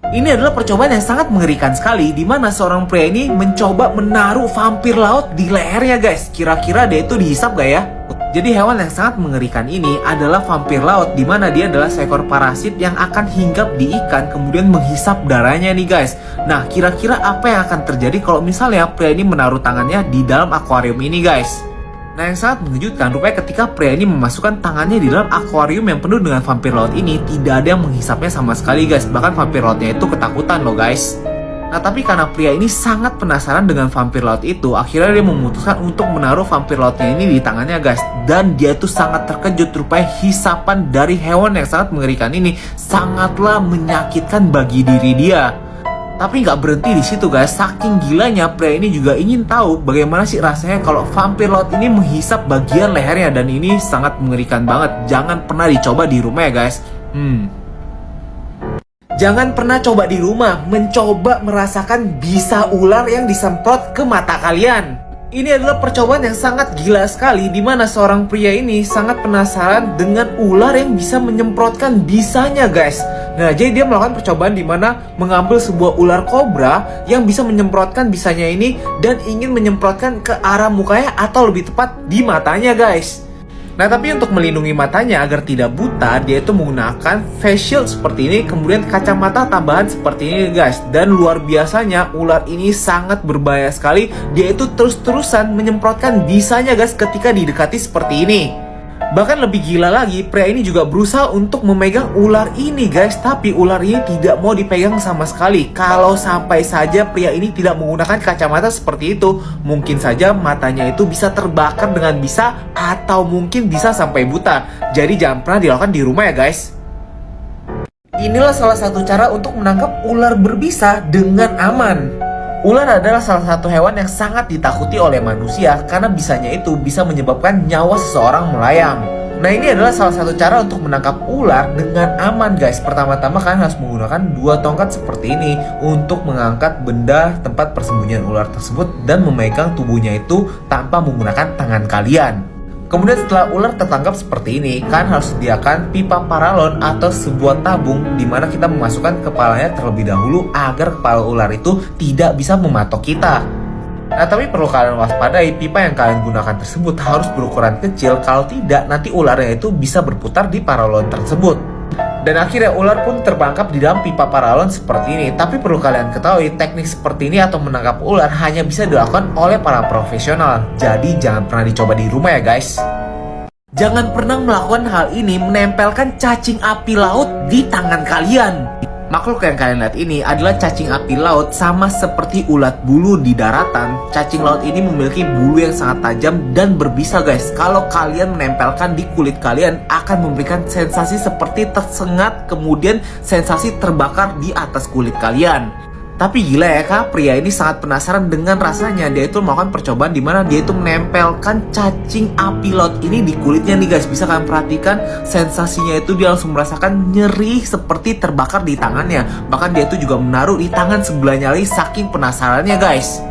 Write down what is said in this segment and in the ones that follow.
Ini adalah percobaan yang sangat mengerikan sekali, di mana seorang pria ini mencoba menaruh vampir laut di lehernya guys. Kira-kira dia itu dihisap gak ya? Jadi hewan yang sangat mengerikan ini adalah vampir laut, di mana dia adalah seekor parasit yang akan hinggap di ikan kemudian menghisap darahnya nih guys. Nah, kira-kira apa yang akan terjadi kalau misalnya pria ini menaruh tangannya di dalam akuarium ini guys? Nah, yang sangat mengejutkan rupanya ketika pria ini memasukkan tangannya di dalam akuarium yang penuh dengan vampir laut ini, tidak ada yang menghisapnya sama sekali guys. Bahkan vampir lautnya itu ketakutan loh guys. Nah, tapi karena pria ini sangat penasaran dengan vampir laut itu, akhirnya dia memutuskan untuk menaruh vampir lautnya ini di tangannya guys. Dan dia tuh sangat terkejut, rupanya hisapan dari hewan yang sangat mengerikan ini sangatlah menyakitkan bagi diri dia. Tapi nggak berhenti di situ guys, saking gilanya pria ini juga ingin tahu bagaimana sih rasanya kalau vampir laut ini menghisap bagian lehernya, dan ini sangat mengerikan banget. Jangan pernah dicoba di rumah ya guys. Jangan pernah coba di rumah mencoba merasakan bisa ular yang disemprot ke mata kalian. Ini adalah percobaan yang sangat gila sekali, di mana seorang pria ini sangat penasaran dengan ular yang bisa menyemprotkan bisanya guys. Nah, jadi dia melakukan percobaan di mana mengambil sebuah ular kobra yang bisa menyemprotkan bisanya ini dan ingin menyemprotkan ke arah mukanya atau lebih tepat di matanya guys. Nah, tapi untuk melindungi matanya agar tidak buta, dia itu menggunakan face shield seperti ini, kemudian kacamata tambahan seperti ini guys. Dan luar biasanya ular ini sangat berbahaya sekali. Dia itu terus-terusan menyemprotkan bisanya guys ketika didekati seperti ini. Bahkan lebih gila lagi, pria ini juga berusaha untuk memegang ular ini guys. Tapi ular ini tidak mau dipegang sama sekali. Kalau sampai saja pria ini tidak menggunakan kacamata seperti itu, mungkin saja matanya itu bisa terbakar dengan bisa, atau mungkin bisa sampai buta. Jadi jangan pernah dilakukan di rumah ya guys. Inilah salah satu cara untuk menangkap ular berbisa dengan aman. Ular adalah salah satu hewan yang sangat ditakuti oleh manusia karena bisanya itu bisa menyebabkan nyawa seseorang melayang. Nah, ini adalah salah satu cara untuk menangkap ular dengan aman guys. Pertama-tama kalian harus menggunakan 2 tongkat seperti ini untuk mengangkat benda tempat persembunyian ular tersebut dan memegang tubuhnya itu tanpa menggunakan tangan kalian. Kemudian setelah ular tertangkap seperti ini, kalian harus sediakan pipa paralon atau sebuah tabung di mana kita memasukkan kepalanya terlebih dahulu agar kepala ular itu tidak bisa mematok kita. Nah, tapi perlu kalian waspadai, pipa yang kalian gunakan tersebut harus berukuran kecil, kalau tidak nanti ularnya itu bisa berputar di paralon tersebut. Dan akhirnya ular pun terperangkap di dalam pipa paralon seperti ini. Tapi perlu kalian ketahui, teknik seperti ini atau menangkap ular hanya bisa dilakukan oleh para profesional. Jadi jangan pernah dicoba di rumah ya guys. Jangan pernah melakukan hal ini, menempelkan cacing api laut di tangan kalian. Makhluk yang kalian lihat ini adalah cacing api laut, sama seperti ulat bulu di daratan. Cacing laut ini memiliki bulu yang sangat tajam dan berbisa guys. Kalau kalian menempelkan di kulit kalian, akan memberikan sensasi seperti tersengat, kemudian sensasi terbakar di atas kulit kalian. Tapi gila ya kak, pria ini sangat penasaran dengan rasanya. Dia itu melakukan percobaan di mana dia itu menempelkan cacing api laut ini di kulitnya nih guys. Bisa kalian perhatikan sensasinya itu, dia langsung merasakan nyeri seperti terbakar di tangannya. Bahkan dia itu juga menaruh di tangan sebelahnya lagi saking penasarannya guys.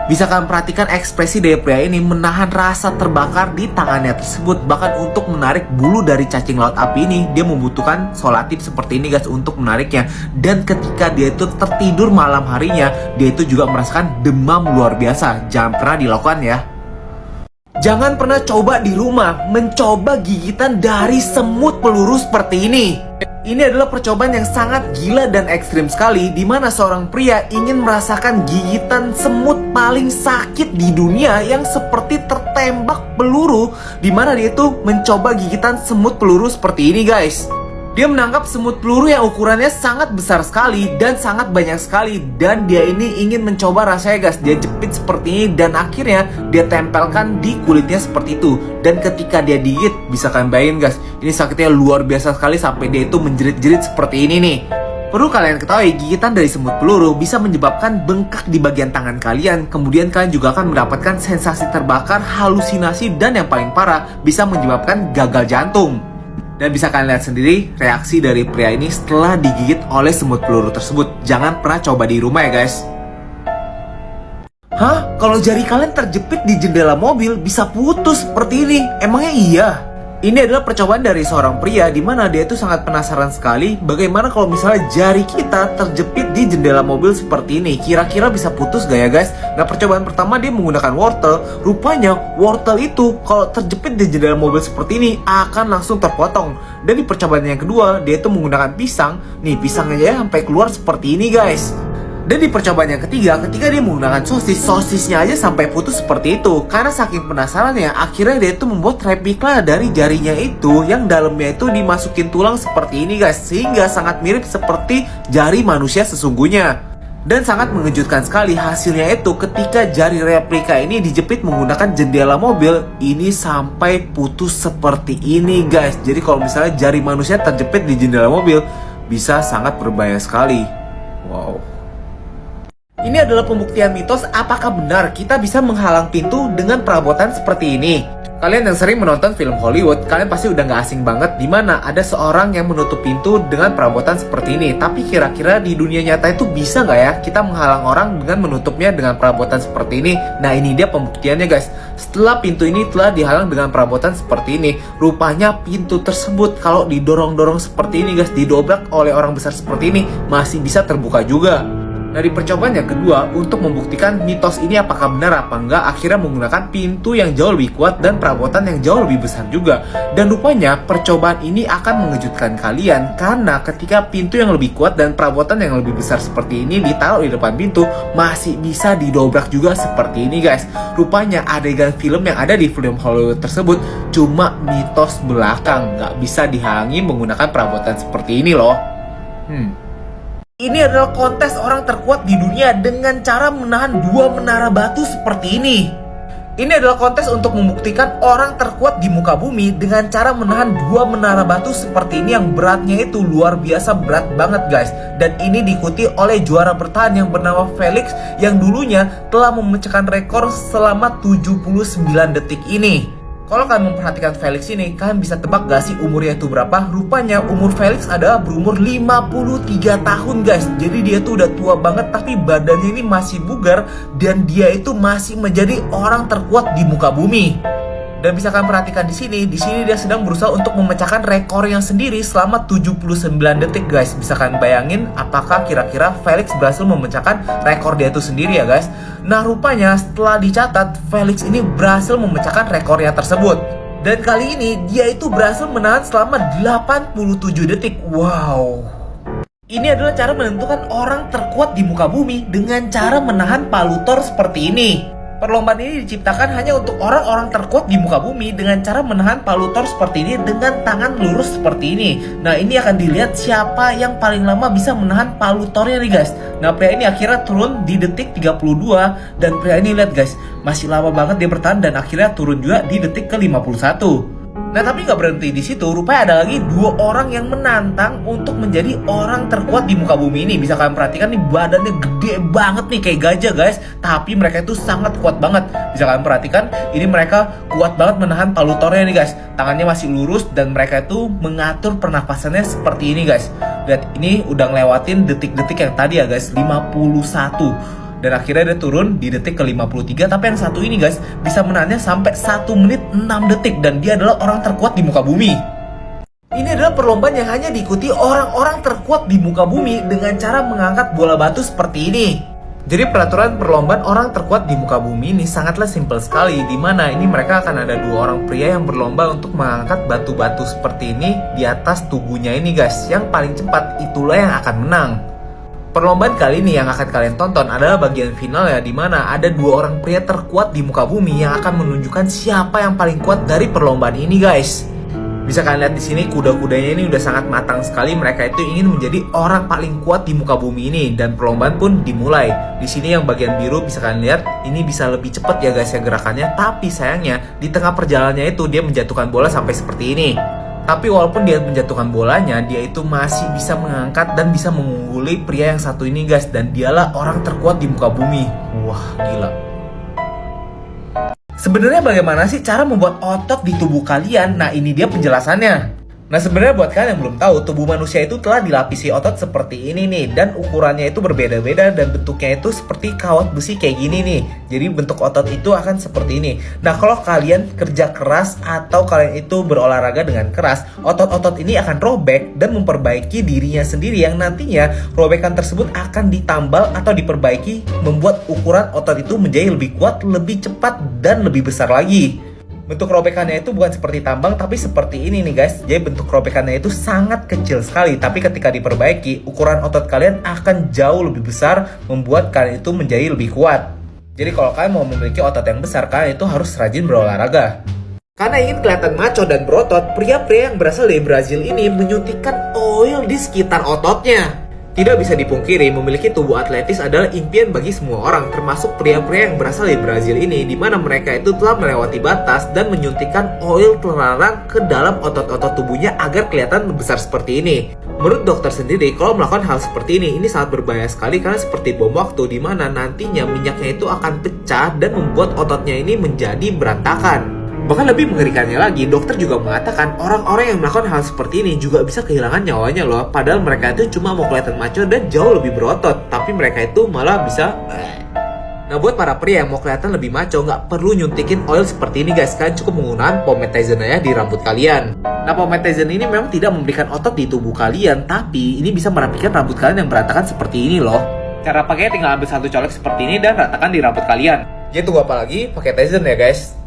Bisa kalian perhatikan ekspresi dari pria ini menahan rasa terbakar di tangannya tersebut. Bahkan untuk menarik bulu dari cacing laut api ini, dia membutuhkan solatif seperti ini guys untuk menariknya. Dan ketika dia itu tertidur malam harinya, dia itu juga merasakan demam luar biasa. Jangan pernah dilakukan ya. Jangan pernah coba di rumah mencoba gigitan dari semut peluru seperti ini. Ini adalah percobaan yang sangat gila dan ekstrim sekali, di mana seorang pria ingin merasakan gigitan semut paling sakit di dunia yang seperti tertembak peluru, di mana dia itu mencoba gigitan semut peluru seperti ini guys. Dia menangkap semut peluru yang ukurannya sangat besar sekali dan sangat banyak sekali, dan dia ini ingin mencoba rasanya guys. Dia jepit seperti ini dan akhirnya dia tempelkan di kulitnya seperti itu. Dan ketika dia digigit, bisa kalian bayangin guys, ini sakitnya luar biasa sekali sampai dia itu menjerit-jerit seperti ini nih. Perlu kalian ketahui, gigitan dari semut peluru bisa menyebabkan bengkak di bagian tangan kalian. Kemudian kalian juga akan mendapatkan sensasi terbakar, halusinasi, dan yang paling parah bisa menyebabkan gagal jantung. Dan bisa kalian lihat sendiri reaksi dari pria ini setelah digigit oleh semut peluru tersebut. Jangan pernah coba di rumah ya guys. Hah? Kalau jari kalian terjepit di jendela mobil bisa putus seperti ini? Emangnya iya? Ini adalah percobaan dari seorang pria di mana dia itu sangat penasaran sekali bagaimana kalau misalnya jari kita terjepit di jendela mobil seperti ini. Kira-kira bisa putus gak ya guys? Nah, percobaan pertama dia menggunakan wortel. Rupanya wortel itu kalau terjepit di jendela mobil seperti ini akan langsung terpotong. Dan di percobaan yang kedua dia itu menggunakan pisang. Nih, pisangnya sampai keluar seperti ini guys. Dan di percobaan yang ketiga, ketika dia menggunakan sosisnya aja sampai putus seperti itu. Karena saking penasarannya, akhirnya dia itu membuat replika dari jarinya itu yang dalamnya itu dimasukin tulang seperti ini guys. Sehingga sangat mirip seperti jari manusia sesungguhnya. Dan sangat mengejutkan sekali hasilnya itu ketika jari replika ini dijepit menggunakan jendela mobil, ini sampai putus seperti ini guys. Jadi kalau misalnya jari manusia terjepit di jendela mobil, bisa sangat berbahaya sekali. Wow. Ini adalah pembuktian mitos apakah benar kita bisa menghalang pintu dengan perabotan seperti ini. Kalian yang sering menonton film Hollywood, kalian pasti udah gak asing banget dimana ada seorang yang menutup pintu dengan perabotan seperti ini. Tapi kira-kira di dunia nyata itu bisa gak ya kita menghalang orang dengan menutupnya dengan perabotan seperti ini? Nah, ini dia pembuktiannya guys. Setelah pintu ini telah dihalang dengan perabotan seperti ini, rupanya pintu tersebut kalau didorong-dorong seperti ini guys, didobrak oleh orang besar seperti ini, masih bisa terbuka juga. Nah, di percobaan yang kedua, untuk membuktikan mitos ini apakah benar apa enggak, akhirnya menggunakan pintu yang jauh lebih kuat dan perabotan yang jauh lebih besar juga. Dan rupanya percobaan ini akan mengejutkan kalian, karena ketika pintu yang lebih kuat dan perabotan yang lebih besar seperti ini ditaruh di depan pintu, masih bisa didobrak juga seperti ini guys. Rupanya adegan film yang ada di film Hollywood tersebut cuma mitos belakang, nggak bisa dihalangi menggunakan perabotan seperti ini loh. Ini adalah kontes orang terkuat di dunia dengan cara menahan 2 menara batu seperti ini. Ini adalah kontes untuk membuktikan orang terkuat di muka bumi dengan cara menahan 2 menara batu seperti ini yang beratnya itu luar biasa berat banget guys. Dan ini diikuti oleh juara bertahan yang bernama Felix yang dulunya telah memecahkan rekor selama 79 detik ini. Kalau kalian memperhatikan Felix ini, kalian bisa tebak gak sih umurnya itu berapa? Rupanya umur Felix adalah berumur 53 tahun guys. Jadi dia tuh udah tua banget tapi badannya ini masih bugar. Dan dia itu masih menjadi orang terkuat di muka bumi. Dan bisa kalian perhatikan di sini dia sedang berusaha untuk memecahkan rekornya sendiri selama 79 detik guys. Bisa kalian bayangin apakah kira-kira Felix berhasil memecahkan rekor dia itu sendiri ya guys. Nah, rupanya setelah dicatat Felix ini berhasil memecahkan rekornya tersebut. Dan kali ini dia itu berhasil menahan selama 87 detik. Wow. Ini adalah cara menentukan orang terkuat di muka bumi dengan cara menahan palu Thor seperti ini. Perlombaan ini diciptakan hanya untuk orang-orang terkuat di muka bumi dengan cara menahan palu Thor seperti ini dengan tangan lurus seperti ini. Nah, ini akan dilihat siapa yang paling lama bisa menahan palu Thornya nih guys. Nah, pria ini akhirnya turun di detik 32 dan pria ini lihat guys, masih lama banget dia bertahan dan akhirnya turun juga di detik ke 51. Nah, tapi nggak berhenti di situ. Rupanya ada lagi 2 orang yang menantang untuk menjadi orang terkuat di muka bumi ini. Bisa kalian perhatikan nih, badannya gede banget nih kayak gajah guys. Tapi mereka itu sangat kuat banget. Bisa kalian perhatikan, ini mereka kuat banget menahan palu Thornya nih guys. Tangannya masih lurus dan mereka itu mengatur pernapasannya seperti ini guys. Lihat, ini udah ngelewatin detik-detik yang tadi ya guys, 51. Dan akhirnya dia turun di detik ke 53. Tapi yang satu ini guys, bisa menahannya sampai 1 menit 6 detik. Dan dia adalah orang terkuat di muka bumi. Ini adalah perlombaan yang hanya diikuti orang-orang terkuat di muka bumi dengan cara mengangkat bola batu seperti ini. Jadi peraturan perlombaan orang terkuat di muka bumi ini sangatlah simpel sekali. Dimana ini mereka akan ada 2 orang pria yang berlomba untuk mengangkat batu-batu seperti ini di atas tubuhnya ini guys. Yang paling cepat itulah yang akan menang. Perlombaan kali ini yang akan kalian tonton adalah bagian final ya, dimana ada 2 orang pria terkuat di muka bumi yang akan menunjukkan siapa yang paling kuat dari perlombaan ini guys. Bisa kalian lihat di sini kuda-kudanya ini udah sangat matang sekali. Mereka itu ingin menjadi orang paling kuat di muka bumi ini dan perlombaan pun dimulai. Di sini yang bagian biru bisa kalian lihat ini bisa lebih cepat ya guys ya gerakannya, tapi sayangnya di tengah perjalanannya itu dia menjatuhkan bola sampai seperti ini. Tapi walaupun dia menjatuhkan bolanya, dia itu masih bisa mengangkat dan bisa mengungguli pria yang satu ini guys. Dan dialah orang terkuat di muka bumi. Wah, gila. Sebenarnya bagaimana sih cara membuat otot di tubuh kalian? Nah, ini dia penjelasannya. Nah sebenarnya buat kalian yang belum tahu, tubuh manusia itu telah dilapisi otot seperti ini nih. Dan ukurannya itu berbeda-beda dan bentuknya itu seperti kawat besi kayak gini nih. Jadi bentuk otot itu akan seperti ini. Nah kalau kalian kerja keras atau kalian itu berolahraga dengan keras, otot-otot ini akan robek dan memperbaiki dirinya sendiri. Yang nantinya robekan tersebut akan ditambal atau diperbaiki, membuat ukuran otot itu menjadi lebih kuat, lebih cepat, dan lebih besar lagi. Bentuk robekannya itu bukan seperti tambang tapi seperti ini nih guys. Jadi bentuk robekannya itu sangat kecil sekali, tapi ketika diperbaiki ukuran otot kalian akan jauh lebih besar, membuat kalian itu menjadi lebih kuat. Jadi kalau kalian mau memiliki otot yang besar, kalian itu harus rajin berolahraga. Karena ingin kelihatan maco dan berotot, pria-pria yang berasal dari Brazil ini menyuntikkan oil di sekitar ototnya. Tidak bisa dipungkiri, memiliki tubuh atletis adalah impian bagi semua orang, termasuk pria-pria yang berasal dari Brazil ini, di mana mereka itu telah melewati batas dan menyuntikkan oil terlarang ke dalam otot-otot tubuhnya agar kelihatan besar seperti ini. Menurut dokter sendiri, kalau melakukan hal seperti ini sangat berbahaya sekali karena seperti bom waktu, di mana nantinya minyaknya itu akan pecah dan membuat ototnya ini menjadi berantakan. Bahkan lebih mengerikannya lagi, dokter juga mengatakan orang-orang yang melakukan hal seperti ini juga bisa kehilangan nyawanya loh. Padahal mereka itu cuma mau kelihatan maco dan jauh lebih berotot, tapi mereka itu malah bisa. Nah buat para pria yang mau kelihatan lebih maco, nggak perlu nyuntikin oil seperti ini guys. Kalian cukup menggunakan pomade aja di rambut kalian. Nah pomade ini memang tidak memberikan otot di tubuh kalian, tapi ini bisa merapikan rambut kalian yang berantakan seperti ini loh. Cara pakainya tinggal ambil satu colek seperti ini dan ratakan di rambut kalian. Jadi tunggu apa lagi? Pakai Tizen ya guys.